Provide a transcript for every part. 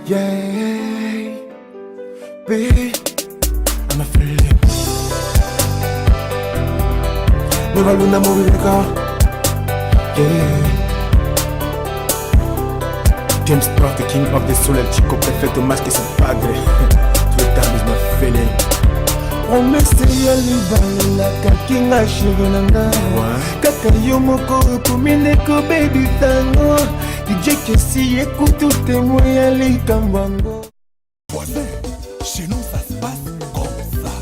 Yeah, baby, I'm a feeling. Nueva luna moviendo. Yeah. James Brown, the king of the soul, el chico perfecto más que su padre. Tu time is my feeling. Promesse ya libala kakinga shirinanga. Kaka yomoko kumindeko baby tango. DJ Kessi écoute tout témoin ya likambango. Chez nous ça se passe comme ça.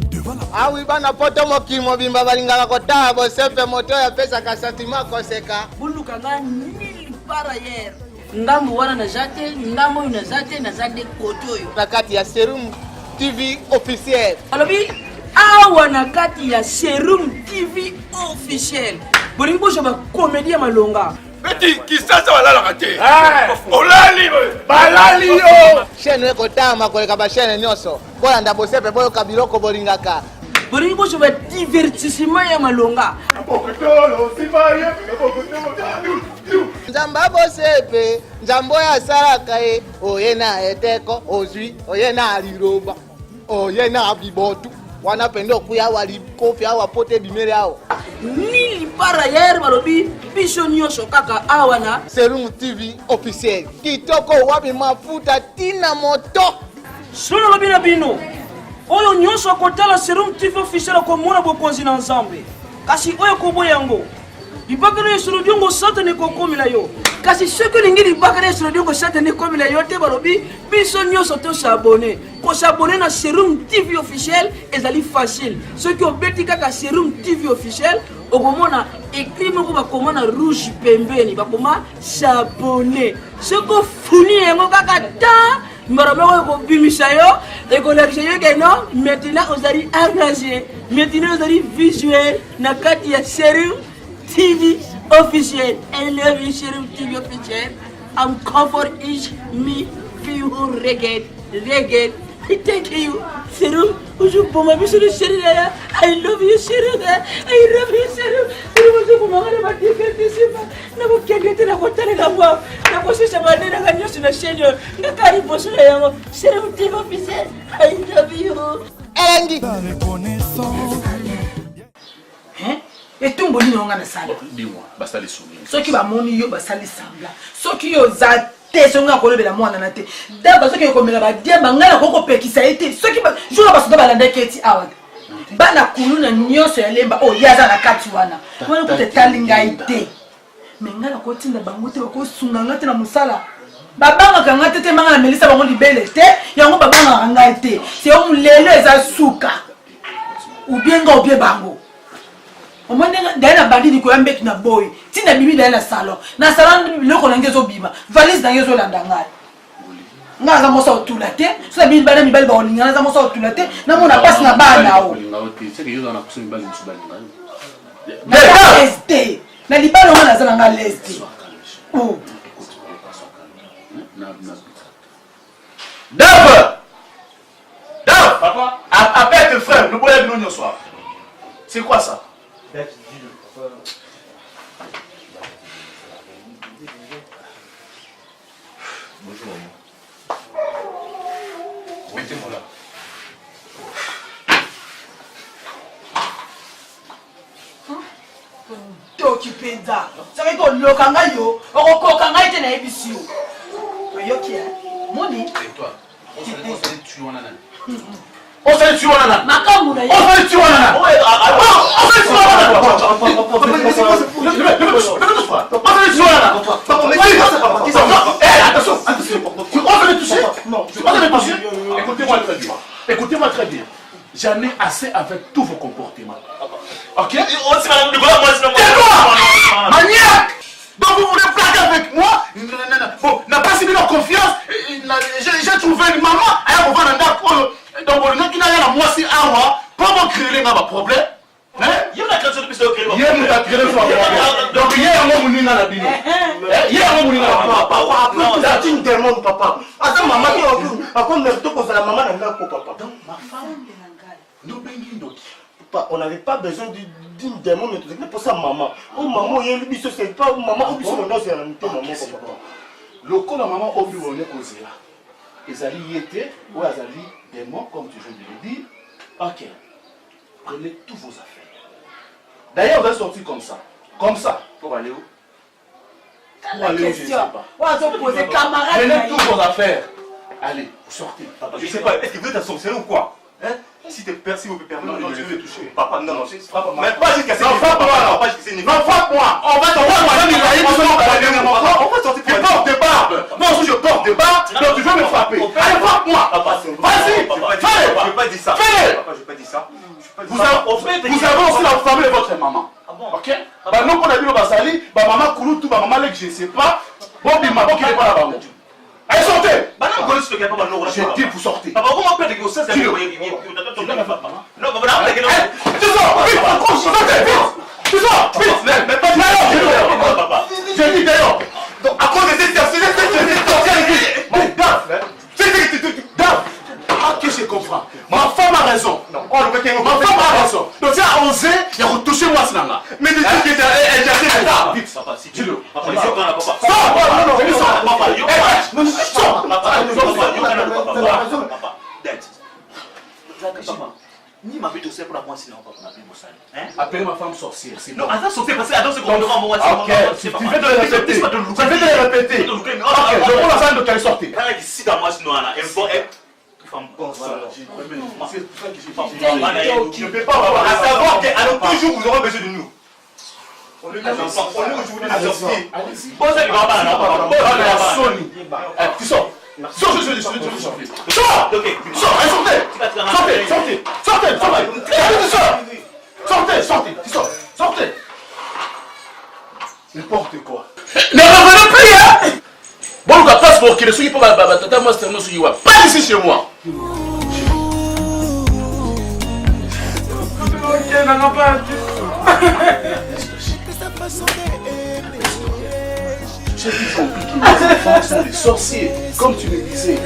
Devant la Ah oui, bana poto mokimo bimba balingaka kotala bosefe moto ya pesa ka sentiment koseka. Buluka nga nili para hier. Ngambo wana na jate, ngambo na jate na zade kotoyo. Na kati ya Serum TV officiel. Alobi awa na kati ya Serum TV officiel. Bolingi bojo ba comédie malonga. Beti kisasa walala kate. Olali balali yo. Chaîne eko tama koleka ba chaîne nyoso. Bola nda bosefe boyo kabiloko bolingaka. Bolingi bojo ba divertissement ya malonga. Pokotolo simaye, pokotolo. Nzamba bosepe, nzambo ya saraka e, oye na eteko, ozwi, oye na liroba, oye na bibotu. Wana pendo kuya wali kofi awa pote bimere awa. Nili para hier balobi biso nyosho kaka awa na Serum TV officiel. Kitoko wapi mafuta tina moto. Solo lobi na bino. Oyo nyosho kotala Serum TV officiel ko mona bokonzi na nzambe. Kasi oyo kobo yango. Ibakana yesolo diongo satane ko komila yo. Kasi soko lingi ibakana yesolo diongo satane komila yo te balobi biso nyosho to s'abonner. Ko s'abonner na Serum TV officiel ezali facile. Ceux qui obeti kaka Serum TV officiel okomona écrit moko ba komona rouge pembeni ba koma s'abonner. Soko funi yango kaka ta Maraboko ko bimisa yo et ko lakse yo ke non maintenant ozali engagé. Maintenant ozali visuel na kati ya Serum TV officiel. I love you, Serum TV officiel. I'm comfort each me feel reggae. I thank you, Serum. Ojo poma biso le Serum ya. I love you, Serum. I love you, Serum. Ojo poma ngale ba divertissement. Na ko kengete na ko tele na bo. Na ko sisa ba ne na nyoso na shenyo. Na kari boso ya yango. Serum TV officiel. I love you. Elengi. reconnaissance. Hein? Et tout le monde est sale. Dis-moi, basta les souvenirs. Ceux qui va moni yo basali sambla. Ceux qui yo zate songa ko lebela mwana na te. Daba ceux qui ko mela ba diamba ngala ko ko pekisa ete. Ceux qui ba jour ba soda balanda keti awa. Bana kuluna nyoso ya lemba o yaza na kati wana. Wana ko te talinga ite. Mengala ko tinda bangote ko sunga ngate na musala. Babanga kanga tete manga na melisa bango libele te. Yango babanga nganga te. C'est on lelo eza suka. Ou bien ga ou bien bango. Au moins d'ailleurs bandi ni ko yambeki na boy tina bibi d'ailleurs salon na salon le ko nangezo bima valise nangezo landanga nga za mosa otulate so bibi bana mibali ba olinga na za mosa otulate na mona passe na bana o C'est que yo na kusumi bali musubali. na leste na libalo na za nga leste oh Dave! Dave! Papa, appelle tes frères, nous voulons venir ce soir. C'est quoi ça? Bonjour maman. Mettez-moi là. Toki penza ça veut dire lokanga yo okokoka ngai te na ebisi yo oyoki moni Et toi? On s'est tué en ananas. On s'est tué en ananas. Makambu na yo. On s'est tué en ananas. On s'est tué en ananas. Écoutez-moi très bien. J'en ai assez avec tous vos comportements. Ok? Maniaque! Donc vous voulez plaquer avec moi? Bon, n'a pas subi leur confiance. J'ai trouvé une maman. Donc vous n'avez pas moi si à moi. Comment créer les problèmes? Donc hier on m'a na bino. Hier on m'a papa. Tu me demandes papa. Attends maman qui a comme le tout la maman n'a pas papa. donc ma femme nous bengindo. Papa, on n'avait pas besoin d'une demande mais pour ça maman. Oh maman il y a le biso c'est pas maman ou biso non c'est la maman papa. Le coup la maman obi on est causé là. Ezali yete ou azali démon comme tu viens de le dire. OK. Prenez tous vos affaires. D'ailleurs, on va sortir comme ça. Comme ça. Pour aller où? Pour aller où, je ne sais pas. Prenez tous vos affaires. Allez, sortez. Papa, je sais pas, est-ce que vous êtes un sorcier ou quoi? Hein? Si tu perds, si vous pouvez permettre de le toucher. Papa, non, non, mais pas juste casser. Non, frappe-moi. Non, frappe-moi. On va sortir pour aller tu portes des barbes. Moi aussi, je porte des barbes. Donc, tu veux me frapper. Allez, frappe-moi. Vas-y. Fais-le. Je vais pas dire ça. Fais-le. Papa, je vais pas dire ça. Vous avez aussi la famille de votre maman. Ok? Bah, non, pour la vie, on va salir. Bah, maman, Koulou, tout, bah, maman, je ne sais pas. Bon, bima, bon, qui n'est pas là-bas. Allez, sortez! J'ai dit pour sortir. Papa, comment peut-être que vous savez que vous avez dit? Non, papa, tu sors! Vite! Sortez! Vite! Tu sors! Vite! Mais pas d'ailleurs! Papa! J'ai dit d'ailleurs! À cause de cette Dave! Ok, je comprends. Ma femme a raison. Ma femme a raison. Donc, tu as osé et retoucher moi, ce là. Mais tu dis que elle a ça. Vite, papa, si tu le. Papa, il faut papa. Sors! Non, sors! Papa, ni ma vie de c'est pour la moi sinon papa n'a plus mon appelez ma femme sorcière. Non, attends sorcière parce que attends c'est qu'on devant moi. OK, tu fais de le répéter. Tu fais de le répéter. OK, je prends la salle de quelle sortie. Quand ici dans moi sinon là, elle faut je ne peux pas à savoir qu'à l'autre jour vous aurez besoin de nous. On est sorciers. Tu sors. Sors, je sors. Sortez. N'importe quoi. Ne revenez plus, hein. Bon, on va pas se pour qu'il ne soit pas tata, moi c'est un pas ici chez moi. J'ai dit compliqué, les enfants sont des sorciers, comme tu me disais.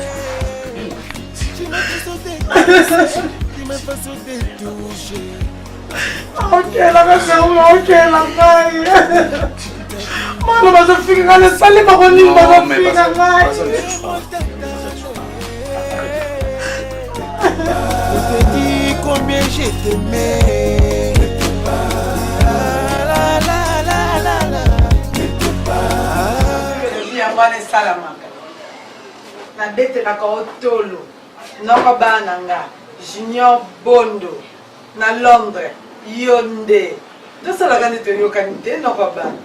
Ok, la maison, ok, la maille. Mano, mas eu fico nessa sala e não vou nem mais ficar mais. Je te dis combien je t'aimais. Yangwane salamaka na bete na kaotolo noko bana nga Junior Bondo na Londres yonde tosala kandi to yokani te noko bana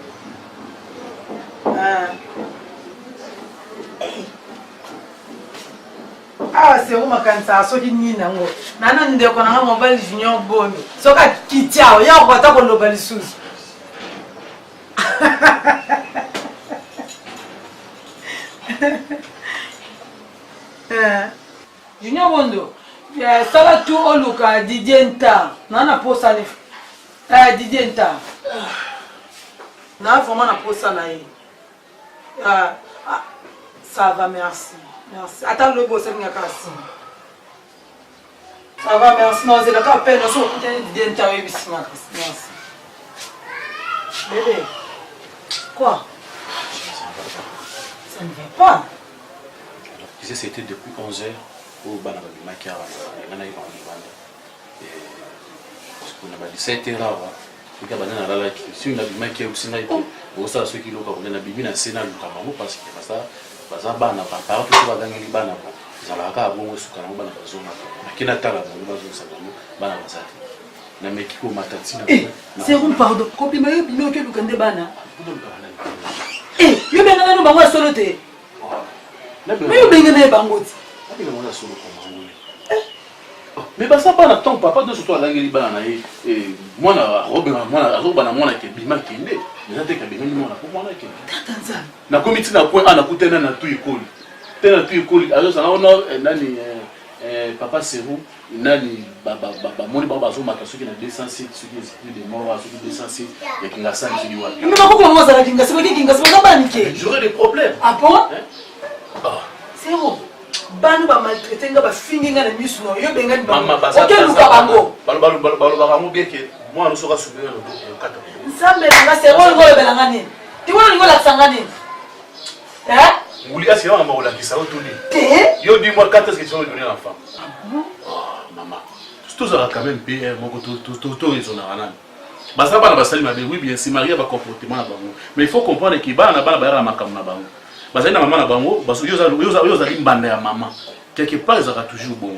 c'est où ma cansa soki ni nango nana ndeko na mobile Junior Bondo soka kitiao ya kwata ko lobali susu Junior Bondo sala tu oluka Didier Nta nana posa ni Didier Nta na vraiment na posa na ye ça va merci attends le boss nga kasi ça va merci non c'est la peine so Didier Nta oui merci bébé quoi ça ne va pas. Tu sais, c'était depuis 11h au Banaba du Makia. Il y en a eu parce qu'on a 17h là. Il y a des gens qui sont là, qui sont là, qui sont là, ceux qui sont là, qui sont là, parce que ça, ça va na papa, tout va gagner les bana. Ça va pas bon ce qu'on a bana zona. Qui n'a pas la bonne ça bana ça. Na meki ko matati na. C'est un pardon. Compliment yo bino ke lukande bana. Yo benga no bango solote. Mais yo benga na bangoti. Abi na mona solo ko mangole. Mais bah ça pas na ton papa de surtout la ngeli bana na et moi na robin moi na roba na mona ke bima kende. Mais te ka bima ni mona ko mona ke. Tatanza. Na komiti na point ana kutena na tu ikoli. Tena tu ikoli alors ça na nani papa Serou nani moni baba zo makaso ki na 206 ceux qui excluent des morts ceux qui 206 et qui ngasa ni wa. Mais pas comment ça la kingasa ba kingasa ba bani ke. J'aurais des problèmes. Ah bon? C'est bon. Banu ba maltraiter nga ba finginga na misu no yo benga ni ba. OK luka bango. Balo bien que moi nous sera souvenir le 4. Nsambe nga c'est bon ngolo belanga nini? Ti wona ngola tsanga nini? Ouli, est-ce qu'il y a un moment où la qui s'est retournée? Yo, dis-moi, quand est-ce que tu vas me donner l'enfant? Oh, maman. Tout ça quand même payé, tout raison. Bah ça va basali ma oui bien si Maria va comportement na bango. Mais il faut comprendre que ba na ba makamu na bango. Basali na maman na bango, parce que yo za limbanda ya maman. Quelque part ils aura toujours bon.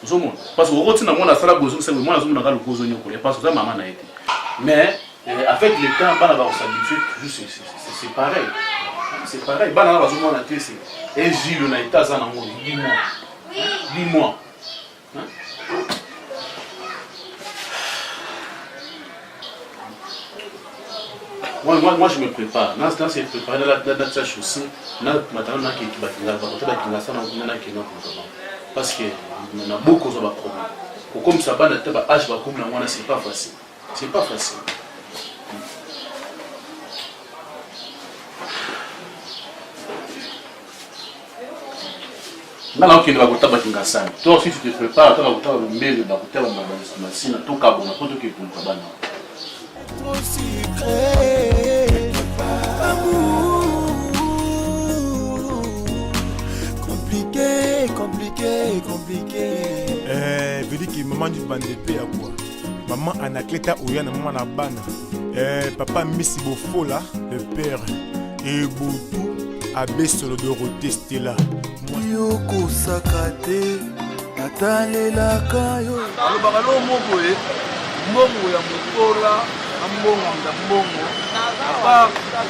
Zomon parce que roti na mona sala bozo c'est moi na zomona ka lokozo nyoko parce que ça maman na été. Mais avec le temps ba na ba s'habituer toujours c'est pareil. C'est pareil, ba na ba zomona tesi. Et Gilles na état za na ngo 10 mois. Hein? Moi, je me prépare. Dans ce c'est préparé dans sa chaussée. Parce que y a beaucoup de problèmes. Comme ça, c'est pas facile. C'est pas facile. Maintenant, tu vas toi aussi, tu te prépares. Tu vas trop sucré, amour, compliqué. Je dis que maman du bande de à quoi? Maman Anacleta Oyana, maman la bana. Papa Messi Bofola, le père, et Boutou, Abbé Solo de retester là. Yoko Sakate, Natale Lakayo. Alors, Bagalo Moboé. Mbongo ya mukola ambongo nda mbongo apa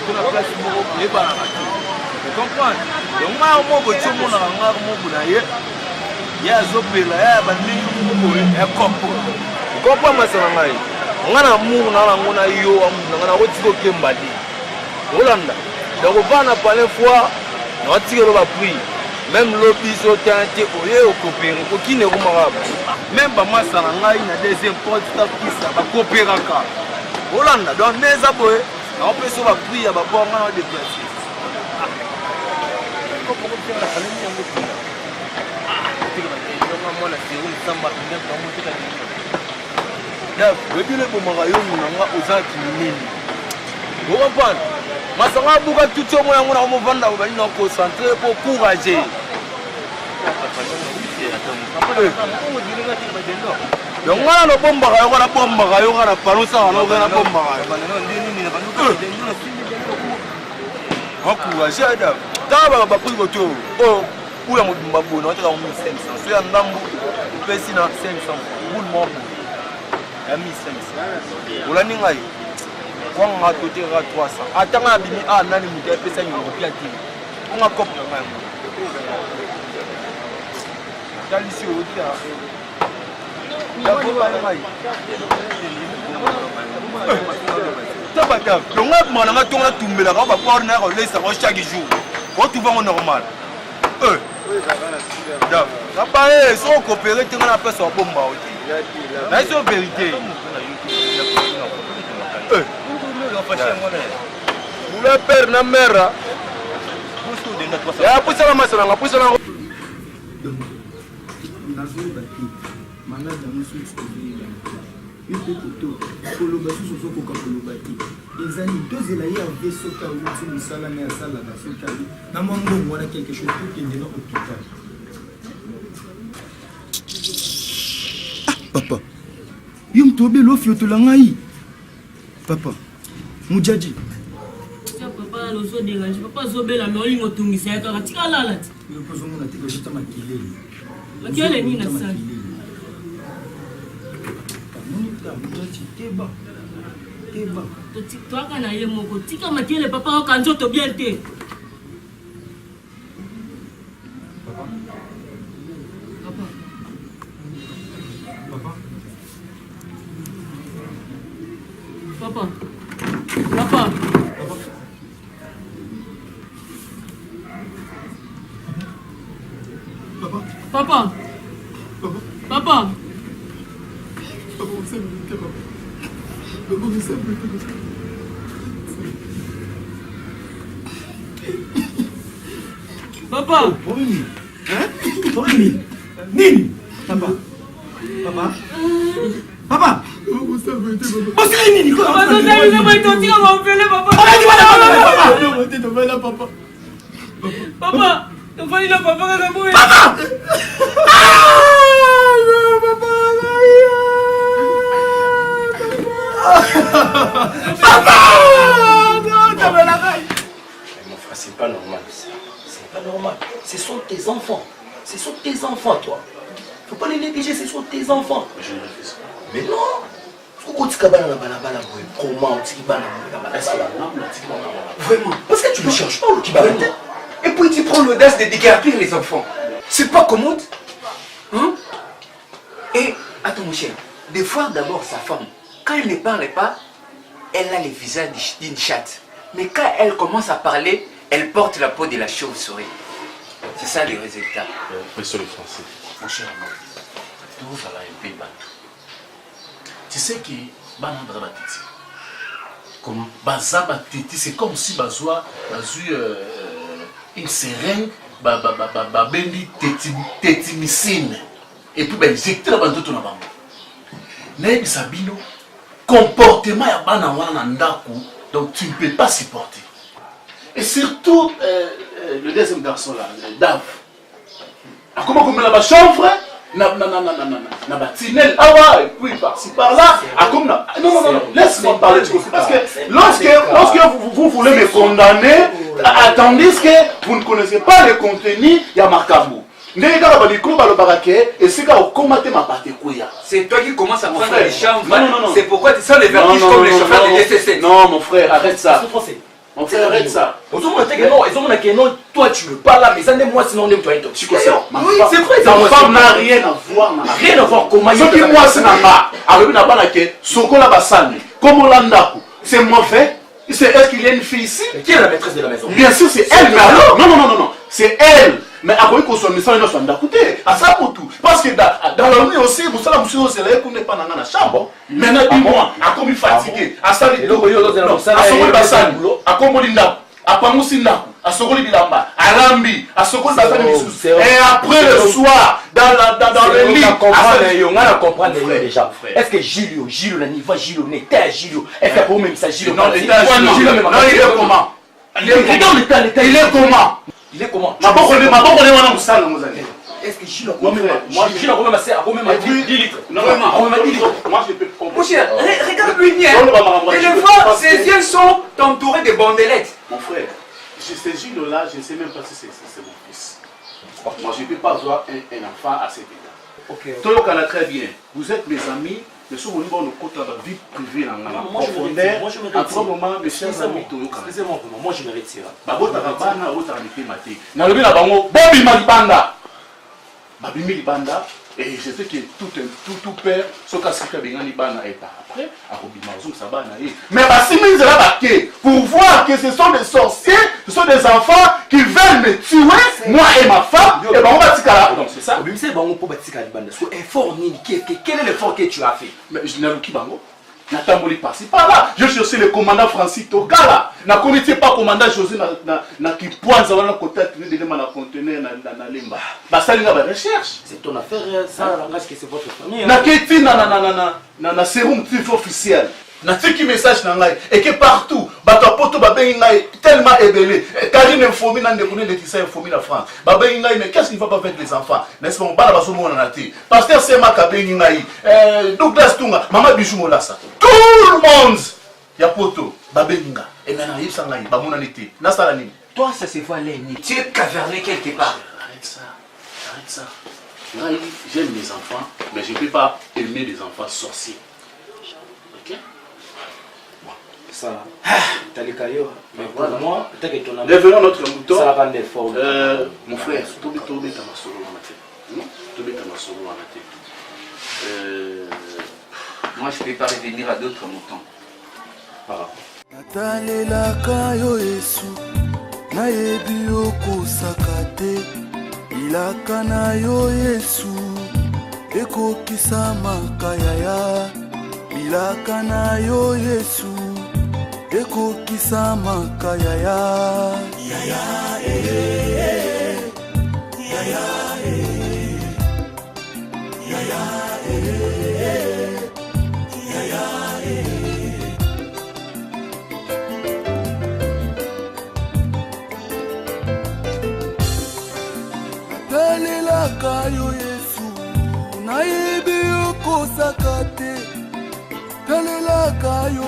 kuna place moko eba na bato vous comprenez donc ma moko tsomo na nga moko na ye ya zopela ya bandingi moko ya kopo vous comprenez masana ngai nga na mungu na ngo na yo nga na otiko kembadi olanda donc vana parler fois na otiko ba prix même lobby so tante oye okopere kokine ko maraba même ba masana ngai na deuxième porte ta pisa ba koperaka Hollande donc neza boy na opeso ba prix ya ba bonga na déplacer ko ko ko la kalemi yango kila tika ba ndio mwana serum samba ndio kwa mtu ka ndio da webile bo magayo na nga ozaki nini bo bana masanga buka tutso mo yango na mo vanda ba ni na concentrer pour courager donc on a bomba on a bomba on a pas ça on a bomba encourager da taba ba pris goto oh ou ya modumba bona on teka 1500 so ya ndambu pesi na 500 boule mo ya 1500 ola ningai kwa ngato te ra 300 atanga bini a nani mutu pesa nyongo pia ti on a kopla ngai dalisi odi a Tabata, donc on a tourné la tombe là, on va pouvoir nous laisser chaque jour. On trouve on normal. Ça paraît, si on coopère, on a fait son bombe. C'est une vérité. Vous le père, la mère. Il y a poussé la masse, on a poussé la Manga dans ce studio une photo koloba sous soko ka koloba ti ezali deux elayi en vaisseau ka uti misala na sala na sokali na mongo wana quelque chose pour qu'il ne hôpital. Papa yum tobe lo fioto la ngai papa mujaji papa lo so dérange papa zobela mais olingo tungisa ya ka tika lala ti yo pozo mona tika jita makile makile ni na sala Keba. Toka na ye moko tika makele papa o kanjo to bien te. Papa. Papa. Papa. Papa. Papa. Papa. Papa. Papa. Nini? Papa. Papa. Papa. Você nini? Papa, você vai então tirar o filho, papa. Papa. Papa, il faut dire papa que c'est moi. Papa! Mon frère, c'est pas normal ça. C'est pas normal. Ce sont tes enfants. Ce sont tes enfants, toi. Faut pas les négliger, ce sont tes enfants. Je ne fais ça. Mais non. Vraiment. Parce que tu ne cherches pas le kibala. Et puis tu prends l'audace de déguerpir les enfants. C'est pas commode. Hein? Et attends mon cher. Des fois d'abord sa femme, quand elle ne parle pas, elle a le visage d'une chatte. Mais quand elle commence à parler, elle porte la peau de la chauve-souris. C'est ça le résultat. Monsieur le français, mon cher ami, tout ça là un peu bateau. Tu sais que Banandra Batiti, comme Baza Batiti, c'est comme si Bazoua une seringue, Bendi tétimicine, et puis injecter la bande tout na bango. N'est Sabino, comportement ya bana wana ndaku, donc tu ne peux pas supporter. Et surtout le deuxième garçon là, Dave. Comment comme la chanvre na batinel awa et puis par-ci par-là non laisse-moi parler parce que lorsque vous voulez me condamner tandis que vous ne connaissez pas le contenu ya Makabou. C'est toi qui commences à prendre les chambres. C'est pourquoi tu sens les vertiges comme les chauffeurs de DCC. Non mon frère, arrête ça. Mon frère, arrête ça. Toi tu veux pas là, mais ça n'est moi sinon on est toi intoxiqué. Oui, c'est vrai, ta femme n'a rien à voir. Rien à voir comment ce qui moi c'est nanga. Alors n'a pas que Sokola Bassani. Comme Olandaku, c'est mauvais. C'est elle qui est une fille ici. Qui est la maîtresse de la maison? Bien sûr, c'est elle. Mais alors, non, c'est elle. Mais après qu'on soit mis ça, il nous écoutez, à ça pour tout. Parce que dans la nuit aussi, vous savez, monsieur, c'est là qu'on n'est pas dans la chambre. Maintenant, dis-moi, à comme il fatigué, à ça, à Sokoli Bassani, à Komolinda, à Pamousinda, à Sokoli Bilamba, à Rambi, à Sokoli Bassani. Et après le soir, dans le lit, on a comprendre déjà. Est-ce que Gilio, Naniva, Gilio, Neta, Gilio, est-ce que pour même ça, Gilio, non, il est comment? Il est comment? Il est comment? Est-ce que Gilles a dit 10 litres? Non, moi je peux comprendre. Mon cher, regarde-lui bien. Et des fois, ses yeux sont entourés de bandelettes. Mon frère, ce Gilles-là, je ne sais même pas si c'est mon fils. Moi je ne peux pas avoir un enfant à cet état. Tout le monde très bien. Vous êtes mes amis. Mais si vous voulez nous la vie privée dans la profondeur, à tout moment, mes chers amis, excusez-moi, moi je me retire. Et je sais que tout père, ce cas c'est que Bana est après, à Robimazou, ça va naïr. Mais pour voir que ce sont des sorciers, ce sont des enfants qui veulent me tuer, moi et ma femme, et ben on va tirer là. Donc c'est ça. Quel est l'effort que tu as fait? Mais je n'ai pas qui bango. Natamboli par-ci par-là. Je cherchais le commandant Francis Togala. Na connaissais pas commandant José na qui pointe ça na côté de na conteneur na limba. Ba ça linga ba recherche. C'est ton affaire ça, langage que c'est votre famille. Na keti na sérum officiel. Na tiki message na ngai et que partout bato poto ba bengi ngai tellement ébélé. Karine informé na ndekone de tisa informé la France. Ba bengi ngai mais qu'est-ce qu'il va pas avec les enfants? N'est-ce pas on bala ba somo na nati. Pasteur Sema ka bengi ngai. Douglas Tunga, Mama Bijou Molassa. Tout le monde ya poto ba bengi nga. Et maintenant il s'en ngai ba mona niti. Na sala nini? Toi ça se voit l'aîné. Tu es caverné quelque part. Arrête ça. Moi j'aime les enfants mais je ne peux pas aimer les enfants sorciers. OK? Ça, Talikayo, mais voilà, moi, peut-être que ton ami. Revenons à notre mouton. Ça va rendre fort. Mon frère, Tobi Tamasolo en moi, je ne peux pas revenir à d'autres moutons. natalelaka yo yesu nayebi okosaka te ilaka na yo yesu ekokisa makayaya ilaka na yo yesu ekokisa makayaya yaya yaya talelaka yo Yesu nayebi okosaka te talelaka yo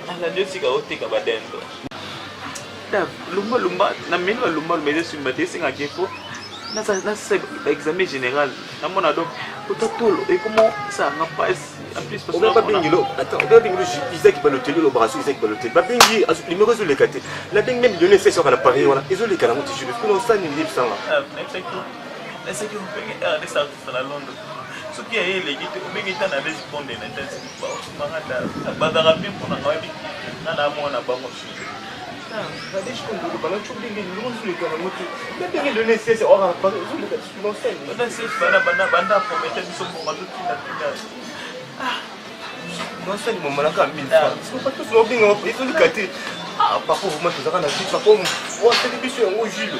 alandiosika oteka badendo lumba na mini balumba lumba esengaki efo nasasa baexamen général namona donc otatolo ekomo sanga mpasi Isaac Balotelli, le bras Isaac Balotelli. Babengi, les numéros sont les quatre. La beng même donné c'est sur la Paris, voilà. Ils ont les canaux de jeu. Pour l'instant, ils ne savent pas. Est-ce que vous pouvez aller ça à Londres? Ce qui est les guides, vous pouvez aller à la seconde et la badara bien pour la Gabi. Nana moi na bango. Je comprends pas. Tu dis que nous sommes les canaux. La beng donné c'est sur la Paris. Ils ont les quatre. Ils ont fait. Banda c'est banda pour mettre du son pour matou qui n'a plus. Moi, ça, je me malaka 1000 francs. Parce que pas tous les gens, ils sont les gâtés. Ah, par contre, moi, je suis en train de dire, par contre, moi, c'est des bichons, moi, Gilles.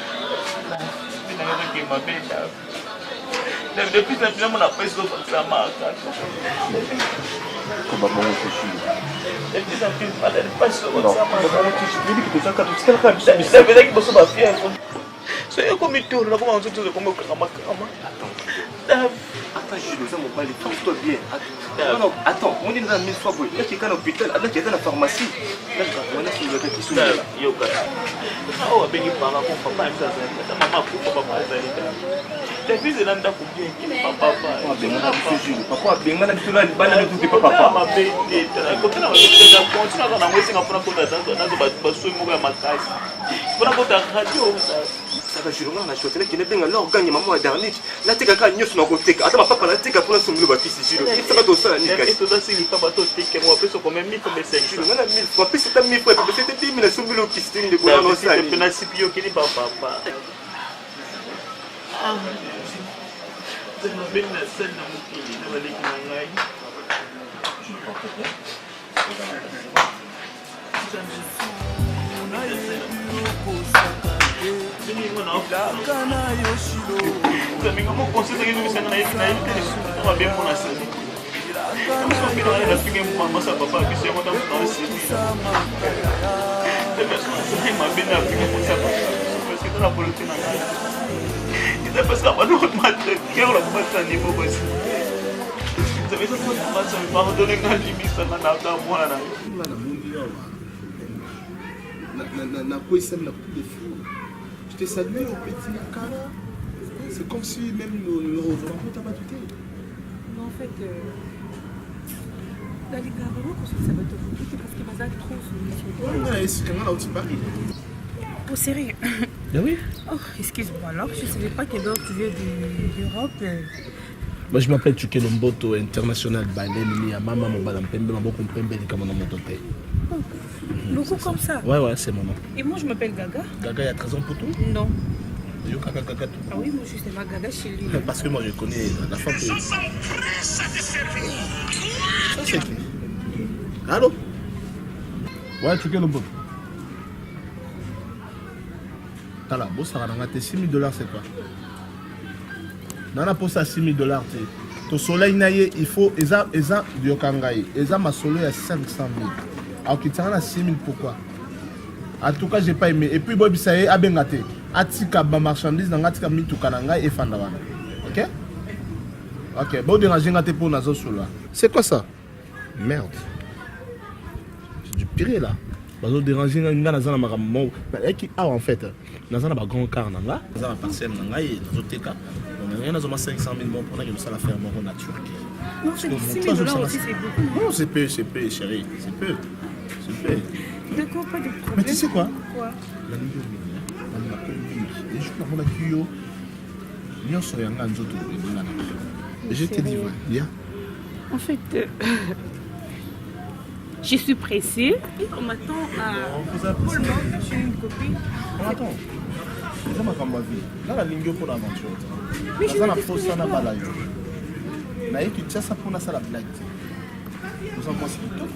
Depuis que finalement, on a presque fait ça, Marc. Comment on fait Gilles? Depuis que on a pas ça, Marc. Je dis que tu as 4 ans, ça veut dire que je suis fier. C'est comme il tourne, là, comment on se trouve comme Attends, Gilles, ça m'a pas force-toi bien. Non, attends, on est dans 1000 fois, il y a quelqu'un à l'hôpital, il y a dans la pharmacie. Là, on a sur le gars qui sont là. Yoga. Oh, ben il parle pour papa, ça, maman pour papa, ça. Les fils de l'anda pour bien, qui n'est pas papa. Papa, bien, on a tout là, il va aller tout papa. Ma bête, quand on a fait la continue à la moitié, on prend pour la date, on a besoin de mourir à ma caisse. On a besoin de radio, ça va jouer on a choisi qui n'est bien alors gagne maman à dernier là tu as gagné sur notre côté attends papa là tu as pour son le bâti si ça va tout ça ni et tout ça c'est pas bateau que moi après quand même 1000 comme 5 on a 1000 fois plus c'est 1000 fois c'était 10 000 sur le qui c'était de quoi non ça c'est peine si pio qui n'est pas papa ah c'est ma belle scène na mukili na bali kinangai Domingo mo consegue que você não é que na ele uma bem por nascer. Eu só quero ir na fica uma massa papá que se conta para nós sim. Depois você uma bem na fica por saber. Depois que tá por última nada. E depois que acabou no mate, que eu não posso nem vou mais. Você vê se você passa me fala do negócio de missa na nada boa na. Na coisa na coupe de fou. Je t'ai salué au petit Nakara. C'est comme si même le revenant t'a battu. Mais en fait, la Ligue vraiment qu'on se sabote au foot parce que Mazak trop sur le Ouais, c'est quand même là où tu paries. Pour sérieux. Ah oui. Oh, excuse-moi alors, je ne savais pas que tu viens d'Europe. Moi je m'appelle Chuke Lomboto, international Baleni, à Mama Mobalampembe, Maboko Mpembe, Kamana Motote. Logo comme ça. Ouais, c'est mon nom. Et moi je m'appelle Gaga. Gaga, il y a 13 ans pour tout? Non. Yo Gaga tout. Ah oui, moi justement Gaga chez lui. Parce que moi je connais la femme que... Ça c'est qui? Allô? Ouais, Chuke Lomboto. T'as la bosse, ça va $6 000 c'est quoi? Nana pour ça $6 000. Ton soleil naïe, il faut eza diokangai. Eza ma soleil à 500 000. Alors qu'il tient à 6 000 pourquoi? En tout cas, j'ai pas aimé. Et puis Bobi ça y est, abengate. Atika ba marchandise dans atika mitu kananga et fandawana. OK? OK, bon déranger ngate pour nazo sola. C'est quoi ça? Merde. C'est du pire là. Bazo déranger nga nazana makambo. Ah en fait, nazana ba grand car nanga, nazana parcelle nanga et nazo teka. On a 500 000 pour que ça la fait en nature. Non, c'est 6 000 $ aussi, c'est beaucoup. Non, c'est peu, chérie. C'est peu. D'accord, pas de problème. Mais tu sais quoi? Quoi? La ligne on appelle lui. Et je prends la cuyo. Bien sûr, il y a un autre. Et je te dis, viens. En fait, je suis pressée. On m'attend à Paul Morgan chez une copine. On attend. C'est ma campagne. Là, la ligne pour l'aventure. Mais je la fausse ça n'a pas là. Mais tu sais ça pour la blague. Nous avons aussi tout.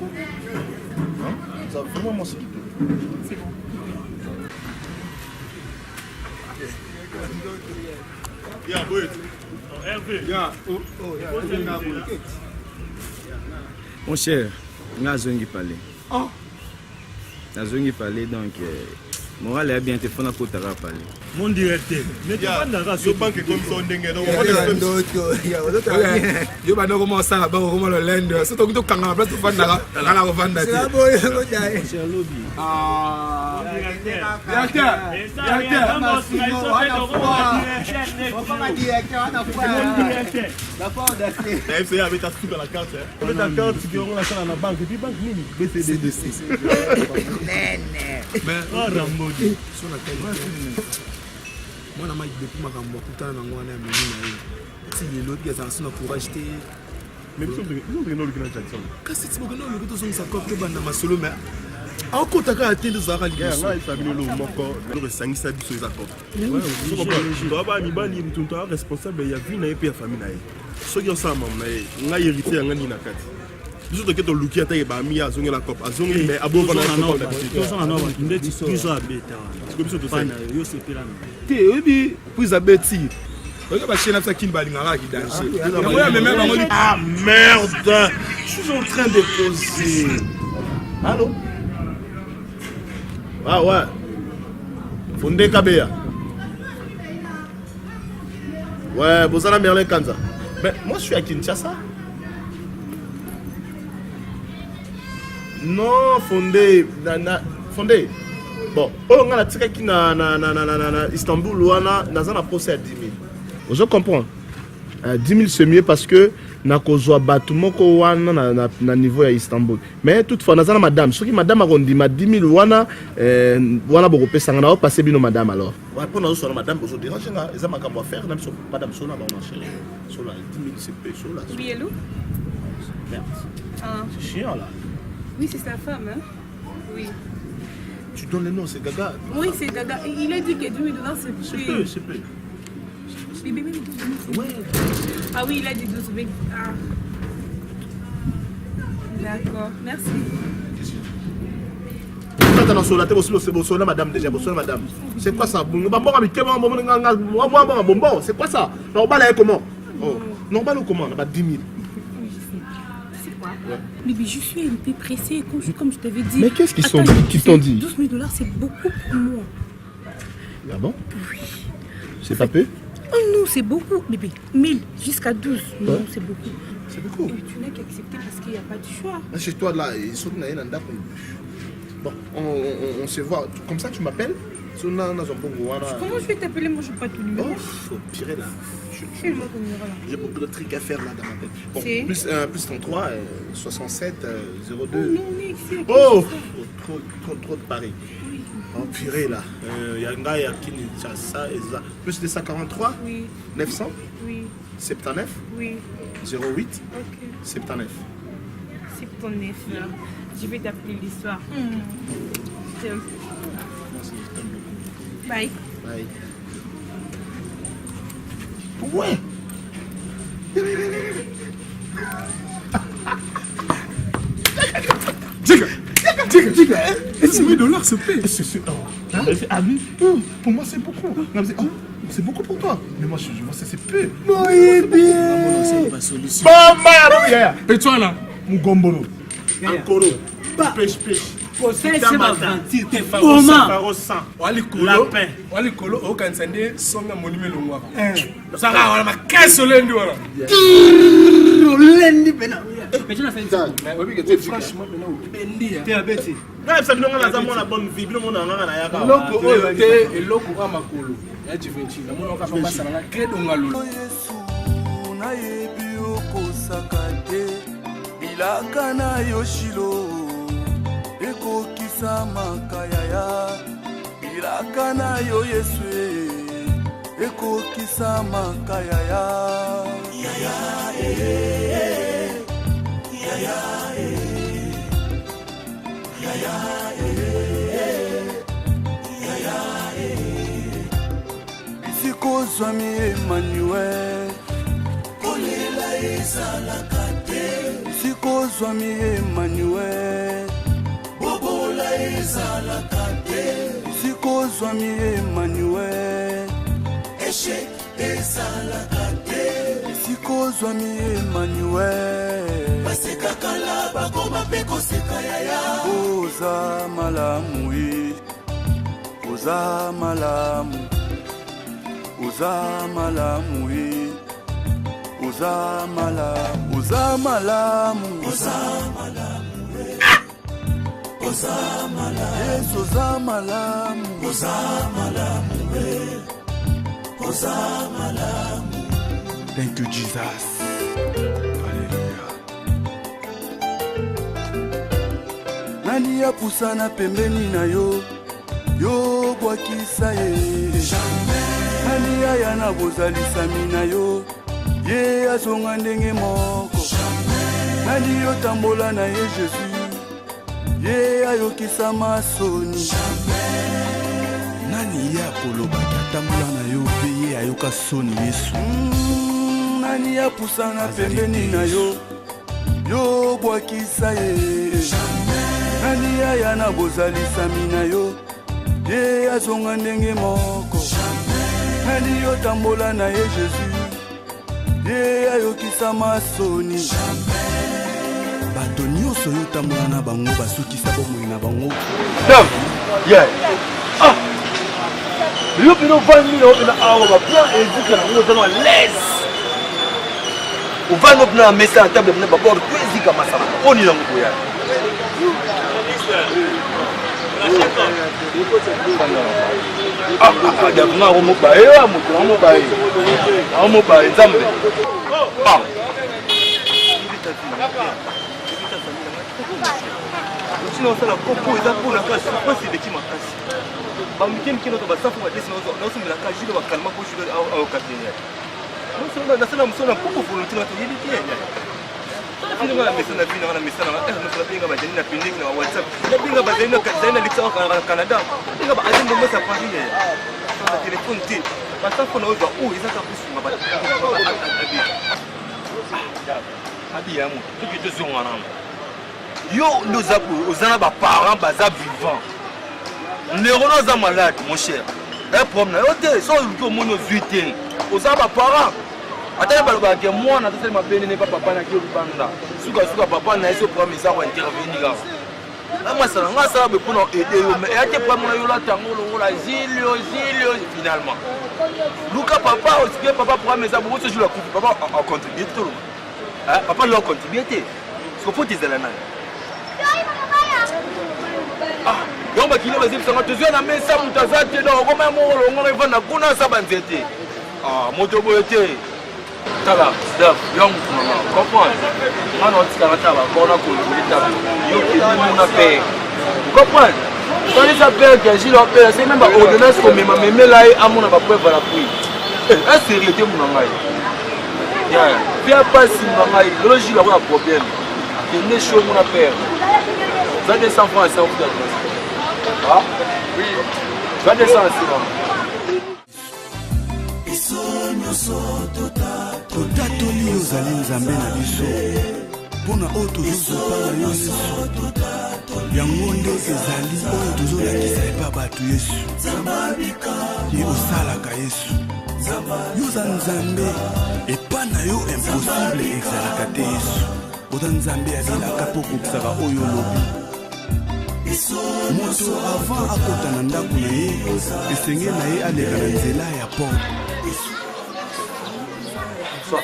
Nous avons vraiment mon séquito. C'est bon. Mon cher, nazongi parler. Nazongi parler donc Moral est bien, tu fais un peu de parler. Mon directeur, mais tu vas dans la banque comme ça, on dégaine. Je vais commencer ça, je vais le lundi. C'est tout le temps que tu fais dans la revente. C'est un lobby. Ah, directeur. C'est avec ta soupe à la carte. Avec ta carte, tu peux la dans la banque. Et puis, banque, BCD. Oh, Rambo. Moi, je suis depuis ma campagne, tout le temps, si l'autre gars a son courage, mais nous sommes Jackson. Quand c'est que nous sommes sa copie de ma solo, mais en compte à atteindre Zara Liga. Nous sommes ça sur les accords. Tu dois avoir un bani, tu dois être responsable, il y a vu une épée à famille. Ce qui est ça, on a hérité à Nani Nakat. Nous sommes tous les qui ont mis à zonger la coupe, à zonger, mais à beau pendant la coupe. Nous sommes à ah merde, je suis en train de poser. Allô? Ah ouais. Fondé Kabea. Ouais, vous allez Merlin Kanza. Mais moi je suis à Kinshasa. Non, Fondé. Fondé. Bon, on a la tiré qui na Istanbul ou on a procès à 10 000. Je comprends. 10 000 c'est mieux parce que na kozwa bâtiment ko wana na niveau à Istanbul. Mais toutefois na madame, ce qui madame a dit ma 10 000 wana beaucoup pesa na passer bino madame alors. Ouais, pour nous sur madame vous dérange nga, ça m'a qu'à faire même sur madame sona ba marché. Sur la 10 000 c'est peu sur là. Oui, allô? Merde. Ah. C'est chiant là. Oui, c'est sa femme hein. Oui. Tu donnes le nom, c'est Gaga. Oui, c'est Gaga. Il a dit que 10 000 $ c'est peu. C'est peu. Ouais. Ah oui, il a dit 12 000. Ah. D'accord, merci. Madame déjà, madame. C'est quoi ça? C'est quoi ça? Normal comment? Normal ou comment? 10 000. C'est quoi? Mais je suis un peu pressée, comme je t'avais dit. Mais qu'est-ce qu'ils t'ont dit? 12 000 $ c'est beaucoup pour moi. Ah bon? Oui. C'est pas peu? Oh non, c'est beaucoup, bébé. 1000 jusqu'à 12. Non, c'est beaucoup. C'est beaucoup. Et tu n'as qu'à accepter parce qu'il n'y a pas de choix. Chez toi, là, ils sont dans un d'accord. Bon, on se voit. Comme ça, tu m'appelles? Comment je vais t'appeler? Moi, je n'ai pas ton numéro. Oh, faut pire là. Fais-moi ton numéro là. J'ai beaucoup de trucs à faire là dans ma tête. Bon, plus 33, 67, 02. Oh non, mais ici. Oh, trop de paris. Oh purée là, il y a un gars qui a ça et ça. Plus de 143, oui. 900, oui. 79, oui. 08, ok. 79. 79, là. Je vais t'appeler l'histoire. Bye. Bye. Ouais. Diga. Et 10 000 $ se paye. Ah oui, pour moi c'est beaucoup. C'est beaucoup pour toi. Mais moi je vois ça c'est peu. Moi bien. Petois là, Mugombolo. Ankoro. Pêche. C'est ma venture. Lapin. Wali kolo o kansande songa monime longwa. Ça va wala makaso lendi wala. Lendi bena. Mais na fait ça. Mais franchement bena o bendi. T'es abeti. Là ça bilonga na zamona bonne vie, bilonga na na yaka. Loko oyo te eloko ka makolo. Ya jivenchi na mona ka pamba na credo ngalo. Yesu na yebi okosakate. Bilaka na yoshilo. Ekokisa makayaya ilaka na yo Yesu ekokisa makayaya yaya yaya yaya yaya isikozwami Emmanuel kolela ezalaka te isikozwami Emmanuel bobola ezalaka te sikozwami Emmanuel échec ezalaka te sikozwami Emmanuel basekakala bakoma mpe koseka yaya oza malamu ye oza malamu oza malamu ye oza malamu oza malamu oza malamu oza malamu yes oza malamu oza malamu oza malamu. Thank you Jesus. Hallelujah. Nani ya pusana pembeni na yo yo bwakisa ye nani aya na bozalisami na yo ye azonga ndenge moko nani yo tambola na ye Jésus ye ayokisa masoni nani ya kolobaki atambola na yo pe ye ayoka soni Yesu nani ya pusana pembeni na yo yo bwakisa ye nani aya na bozalisami na yo ye azonga ndenge moko nani yo tambola na ye Jésus ye ayokisa masoni bato nyonso yo tambola na bango basukisa bomoi na bango dam ye yo pino vandi yo pino awa ba plan ezika na ngo tano les uvano pina mesa table pina babor ezika masama oni na ngo ya davuna omobaye amoto amobaye nzambe osala koko eza mpona kasi mpasi eleki makasi bamikemike noto basafu badesi naosomela ka jule bakalema po jule aokatenya nasala mosolo na mpoko volonté toyebi te Finga na mesa na bina na mesa na na pinga ba jeni na pending na WhatsApp. Na pinga ba jeni na litsa ka Canada. Pinga ba azin mo sa Paris. Na téléphone ti. Ba sa fona ozo eza ka kusunga ba. Abi ya mo. Tuki to zonga na. Yo nous ozana ba parents baza vivant. Neurono za malade mon cher. Un problème na yote so ko mono zuite. Ozana ba parents atale baloba ke mwana tosali mapene ne papa na kio banda suka papa na eso pour misa ko intervenir la masala nga sala be pour aider yo mais ate pour na yo la tango lo la zilio finalement luka papa aussi bien papa pour misa beaucoup ce jour la coupe papa a contribué tout hein papa l'a contribué ce faut des alana yo ba kile bazip sanga tozwa na mesa mutazate na ko memo lo ngona ivana kuna sabanzete moto boyete Tala, Dave, young maman, comprends? Moi, non, tu as on a mon appel. Comprends? Quand les appels que j'ai l'appel, c'est même pas ordonnance comme mais là, à mon preuve à la pluie. Est-ce que c'est mon engail? Viens pas si mon engail, logique, avoir un problème. Il est chaud, mon appel. Ça descend francs et ça vous donne. Ah? Oui. Ça descend ici. Totatoli ozali nzambe na biso mpona oyo tozozopanga yo Yesu yango nde ezali oyo tozolakisa epa bato Yesu ye osalaka Yesu yo oza nzambe epa na yo impossible ezalaka te Yesu oza nzambe azelaka mpo kokisaka oyo olobi moto avant akota na ndako na ye esenge na ye aleka na nzela ya porte Je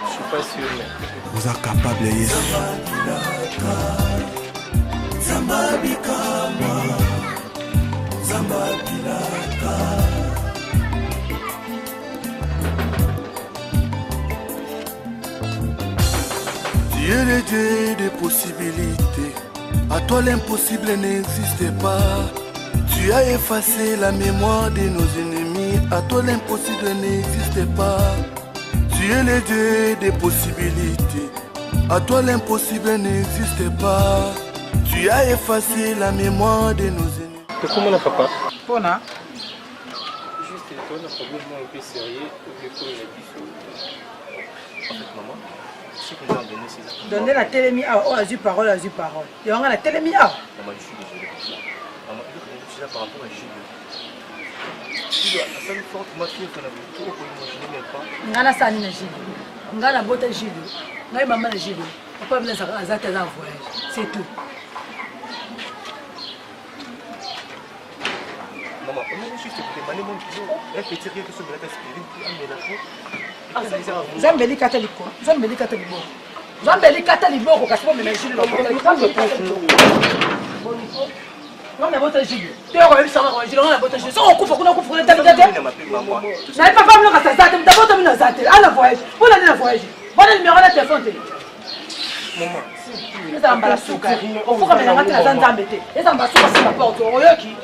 suis pas sûr, mais vous êtes capable, Yesu. Tu es le Dieu des possibilités. À toi l'impossible n'existe pas. Tu as effacé la mémoire de nos ennemis. À toi l'impossible n'existe pas. Tu es le Dieu des possibilités. À toi l'impossible n'existe pas. Tu as effacé la mémoire de nos ennemis. Comment la papa? Pona. Juste un problème un peu sérieux. En fait, maman, ce qu'on a donné, c'est... Donner la télémie à oh, azur parole. Et on a la télémie à. Maman, je suis désolé. Maman, je suis là par rapport à Gilles. La seule fois que ma fille est en aventure, je ne m'aime pas. Ngana sani na Gilles. Ngana bota Gilles. Ngai maman na Gilles. Papa vient ça azata za voyage. C'est tout. Zambeli kata liko. Zambeli kata libo. Zambeli kata libo kasi po mélanger le non mais votre jus. Tu as revu ça moi, je l'ai votre jus. Ça on coupe le tête. N'allez pas me casser ça, d'abord tu me la zate. À la voyage. Pour aller la voyage. Bon numéro de téléphone. Maman. Les ambassadeurs. On faut que me la rate la zambete. Les ambassadeurs c'est la porte. Oyoki.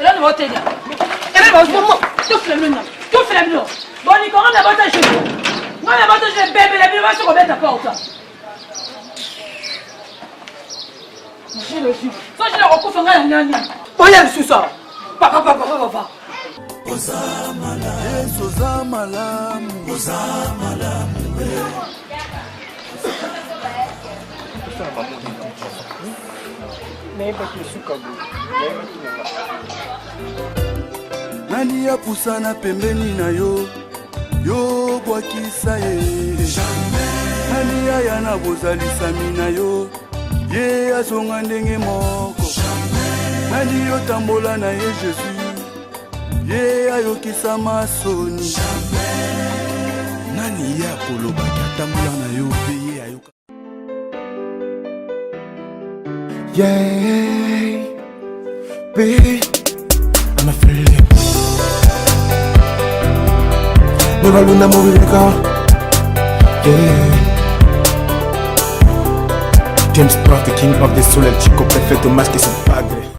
Là, nous allons t'aider. Et même, tu fais le nom. Tu fais le nom. Bon, Nicolas, on a battu chez vous. On a battu chez bébé, la vie va se remettre à porte. J'ai le jus. Ça, je le recouvre en gagnant. Oh, il y a le sous-sol. Papa. nani yapusana pembeni na yo yo bwakisa ye nani aya na bozalisami na yo ye azonga ndenge moko nani yotambola na ye Jésus ye ayokisa masoni nani ya kolobaki atambola na yo pe ye ayoka. Yeah, babe, I'm a feeling. Nueva luna movida, yeah. James Brown, the king of the soul, el chico perfecto más que su padre.